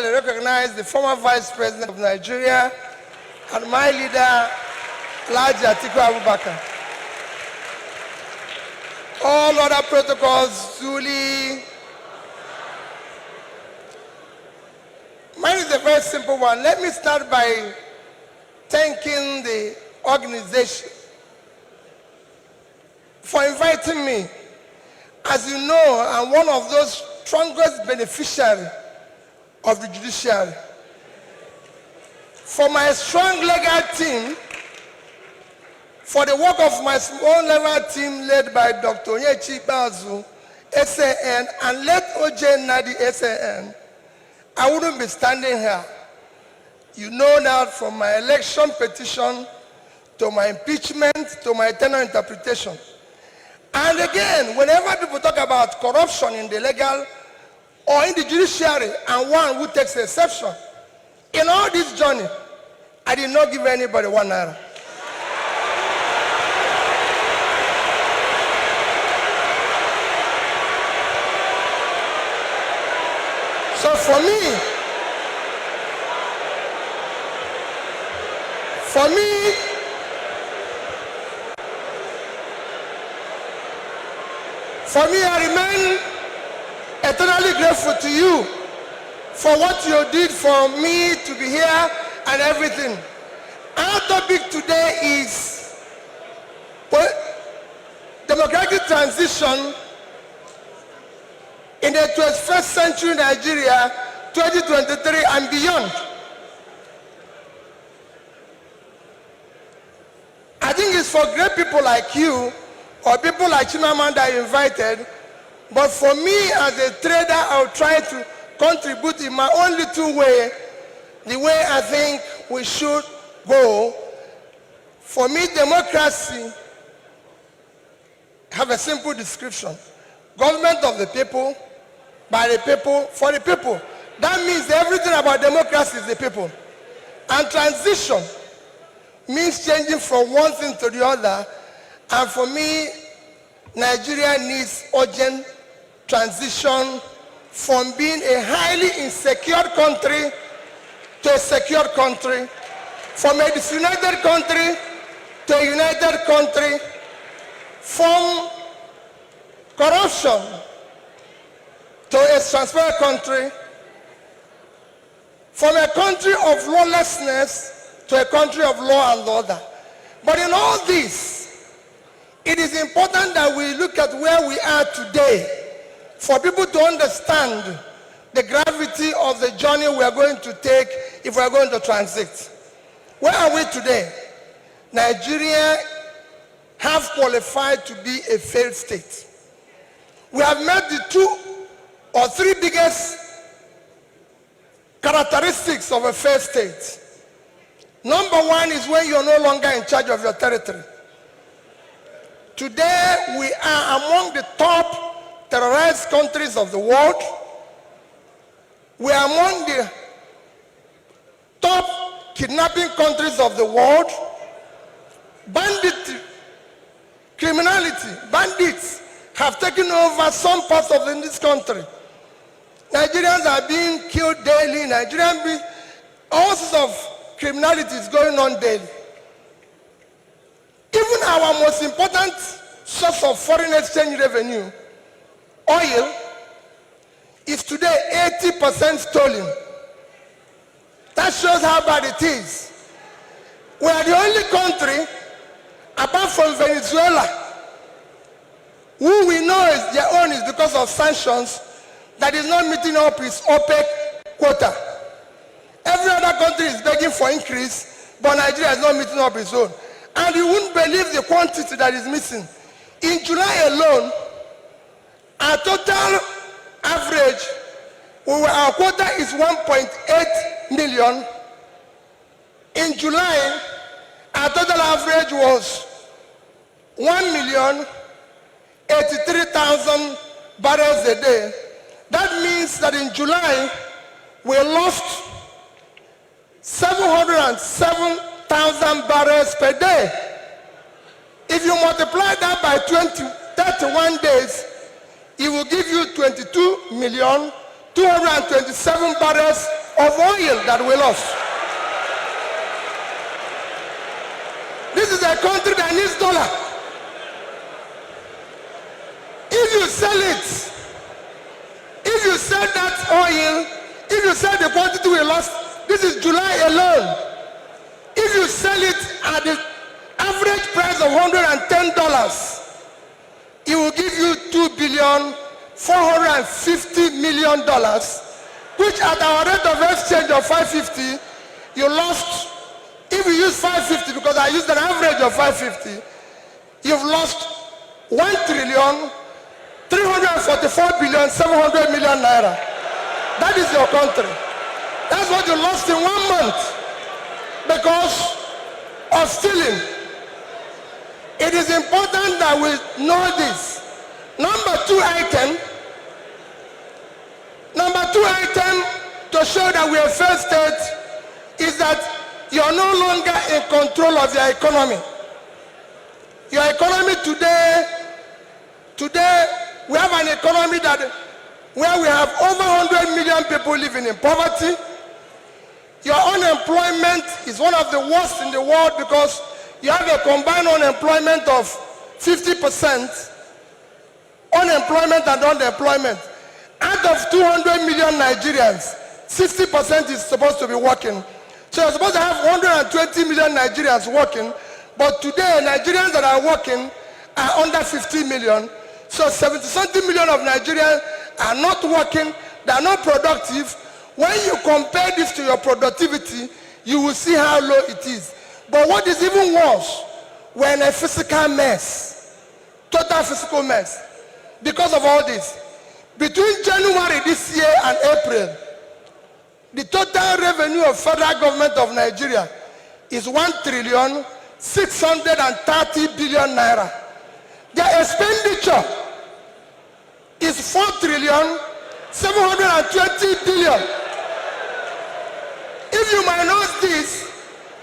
recognize the former Vice President of Nigeria and my leader, Alhaji Atiku Abubakar. All other protocols duly. Mine is a very simple one. Let me start by thanking the organization for inviting me. As you know, I'm one of those strongest beneficiaries of the judiciary. For my strong legal team, for the work of my small level team led by Dr. Onyechi Bazu, SAN, and led OJ Nadi, SAN, I wouldn't be standing here. You know that from my election petition to my impeachment to my tenure interpretation. And again, whenever people talk about corruption in the legal or in the judiciary, and one who takes exception, in all this journey, I did not give anybody 1 naira. So for me, I remain eternally grateful to you for what you did for me to be here and everything. Our topic today is democratic transition in the 21st century Nigeria, 2023 and beyond. I think it's for great people like you or people like Chimamanda invited, but for me as a trader, I'll try to contribute in my own little way, the way I think we should go. For me, democracy have a simple description. Government of the people, by the people, for the people. That means everything about democracy is the people. And transition means changing from one thing to the other. And for me, Nigeria needs urgent transition from being a highly insecure country to a secure country, from a disunited country to a united country, from corruption to a transparent country, from a country of lawlessness to a country of law and order. But in all this, it is important that we look at where we are today for people to understand the gravity of the journey we are going to take if we are going to transit. Where are we today? Nigeria have qualified to be a failed state. We have met the 2 or 3 biggest characteristics of a failed state. Number one is when you're no longer in charge of your territory. Today, we are among the top terrorized countries of the world. We are among the top kidnapping countries of the world. Banditry, criminality, bandits have taken over some parts of this country. Nigerians are being killed daily. All sorts of criminality is going on daily. Even our most important source of foreign exchange revenue, oil, is today 80% stolen. That shows how bad it is. We are the only country, apart from Venezuela, who we know is their own is because of sanctions, that is not meeting up its OPEC quota. Every other country is begging for increase, but Nigeria is not meeting up its own. And you wouldn't believe the quantity that is missing. In July alone, our total average, our quota is 1.8 million. In July, our total average was 1,083,000 barrels a day. That means that in July, we lost 707,000 barrels per day. If you multiply that by 31 days, it will give you 22,227,000 barrels of oil that we lost. This is a country that needs dollar. If you sell it, if you sell that oil, if you sell the quantity we lost, this is July alone. If you sell it at the average price of $110, it will give you $2,450,000,000, which at our rate of exchange of 550, you lost. If you use 550, because I used an average of 550, you've lost 1,344,700,000,000 naira. That is your country. That's what you lost in 1 month because of stealing. It is important that we know this. Number two item to show that we are first state is that you are no longer in control of your economy. Your economy today, we have an economy where we have over 100 million people living in poverty. Your unemployment is one of the worst in the world because you have a combined unemployment of 50%, unemployment and unemployment. Out of 200 million Nigerians, 60% is supposed to be working. So you're supposed to have 120 million Nigerians working, but today Nigerians that are working are under 50 million. So 70-something million of Nigerians are not working, they are not productive. When you compare this to your productivity, you will see how low it is. But what is even worse, we're in a physical mess, total physical mess, because of all this. Between January this year and April, the total revenue of federal government of Nigeria is 1,630,000,000,000 naira. Their expenditure is 4,720,000,000,000. If you minus this,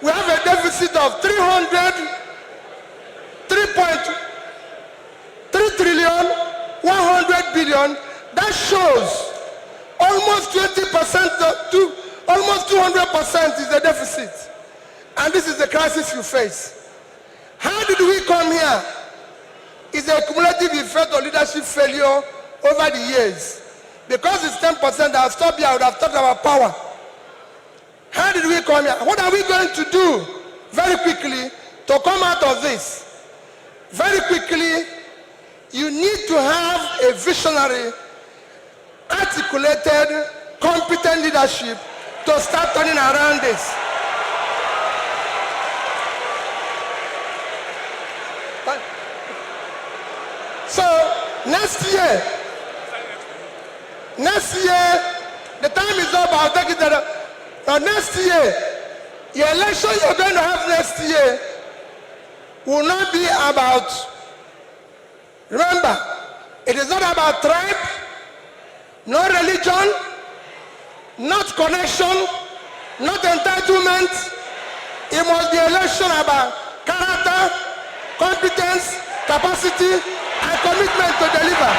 we have a deficit of 3.100,000,000,000. That shows almost 20% to almost 200% is the deficit. And this is the crisis you face. How did we come here? It's a cumulative effect of leadership failure over the years. Because it's 10%, I'll stop here, I would have talked about power. How did we come here? What are we going to do very quickly to come out of this? Very quickly, you need to have a visionary, articulated, competent leadership to start turning around this. So next year, the time is up. I'll take it there. Now next year, the election you're going to have next year will not be about, remember, it is not about tribe, no religion, not connection, not entitlement. It must be election about character, competence, capacity, and commitment to deliver.